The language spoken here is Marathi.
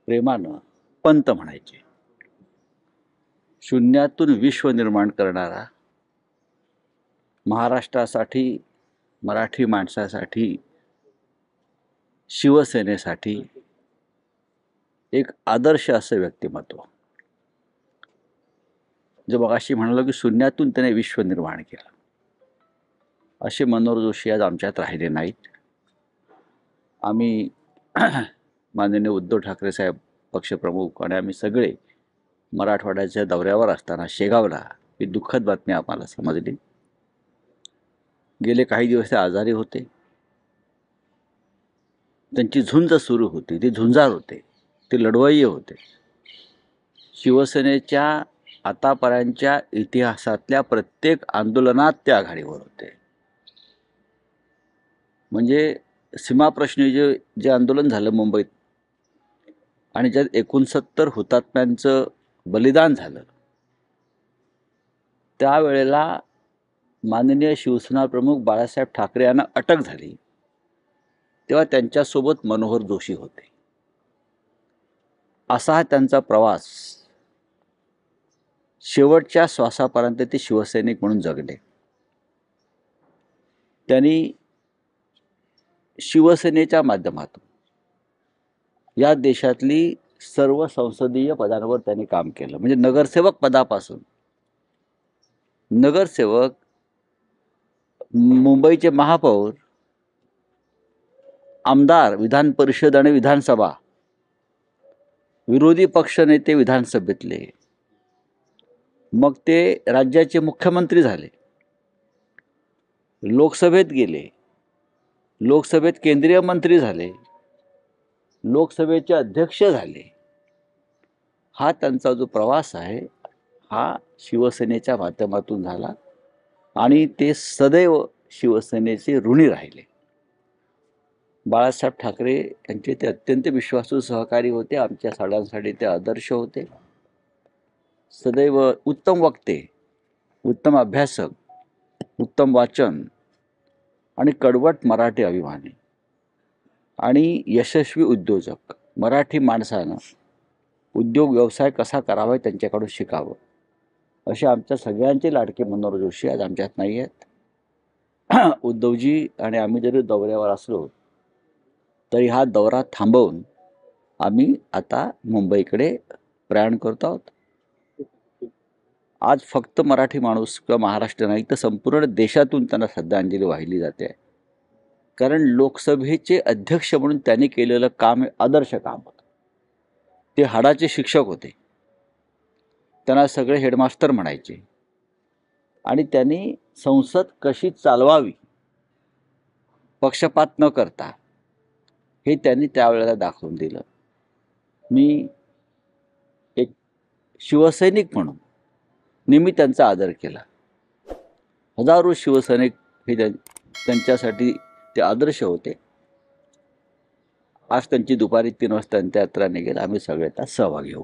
प्रेमानं पंत म्हणायचे. शून्यातून विश्व निर्माण करणारा, महाराष्ट्रासाठी, मराठी माणसासाठी, शिवसेनेसाठी एक आदर्श असं व्यक्तिमत्व. जे मगाशी म्हणालो की शून्यातून त्याने विश्व निर्माण केलं, असे मनोहर जोशी आज आमच्यात राहिले नाहीत. आम्ही माननीय उद्धव ठाकरे साहेब पक्षप्रमुख आणि आम्ही सगळे मराठवाड्याच्या दौऱ्यावर असताना शेगावला ही दुःखद बातमी आम्हाला समजली. गेले काही दिवस ते आजारी होते. त्यांची झुंज सुरू होती, ते झुंजार होते, ते लढवय्ये होते. शिवसेनेच्या आतापर्यंतच्या इतिहासातल्या प्रत्येक आंदोलनात ते आघाडीवर होते. म्हणजे सीमाप्रश्नी जे आंदोलन झालं मुंबईत आणि ज्यात 69 हुतात्म्यांचं बलिदान झालं, त्यावेळेला माननीय शिवसेना प्रमुख बाळासाहेब ठाकरे यांना अटक झाली, तेव्हा त्यांच्यासोबत मनोहर जोशी होते. असा त्यांचा प्रवास, शेवटच्या श्वासापर्यंत ते शिवसैनिक म्हणून जगले. त्यांनी शिवसेनेच्या माध्यमातून या देशातली सर्व संसदीय पदांवर त्यांनी काम केलं. म्हणजे नगरसेवक पदापासून नगरसेवक, मुंबईचे महापौर, आमदार, विधान परिषद आणि विधानसभा, विरोधी पक्षनेते विधानसभेतले, मग ते राज्याचे मुख्यमंत्री झाले, लोकसभेत गेले, लोकसभेत केंद्रीय मंत्री झाले, लोकसभेचे अध्यक्ष झाले. हा त्यांचा जो प्रवास आहे हा शिवसेनेच्या माध्यमातून झाला आणि ते सदैव शिवसेनेचे ऋणी राहिले. बाळासाहेब ठाकरे यांचे ते अत्यंत विश्वासू सहकारी होते. आमच्या सगळ्यांसाठी ते आदर्श होते. सदैव उत्तम वक्ते, उत्तम अभ्यासक, उत्तम वाचन आणि कडवट मराठी अभिमानी आणि यशस्वी उद्योजक. मराठी माणसानं उद्योग व्यवसाय कसा करावा त्यांच्याकडून शिकावं, असे आमच्या सगळ्यांचे लाडके मनोहर जोशी आज आमच्यात नाही आहेत. उद्धवजी आणि आम्ही जरी दौऱ्यावर असलो तरी हा दौरा थांबवून आम्ही आता मुंबईकडे प्रयाण करतो आहोत. आज फक्त मराठी माणूस किंवा महाराष्ट्र नाही तर संपूर्ण देशातून त्यांना श्रद्धांजली वाहिली जाते. कारण लोकसभेचे अध्यक्ष म्हणून त्यांनी केलेलं काम हे आदर्श काम होतं. ते हाडाचे शिक्षक होते, त्यांना सगळे हेडमास्टर म्हणायचे आणि त्यांनी संसद कशी चालवावी पक्षपात न करता हे त्यांनी त्यावेळेला दाखवून दिलं. मी एक शिवसैनिक म्हणून नेहमी त्यांचा आदर केला. हजारो शिवसैनिक हे त्यांच्यासाठी ते आदर्श होते. आज त्यांची दुपारी 3 वाजता अंत्ययात्रा निघेल. आम्ही सगळे त्यात सहभागी होऊ.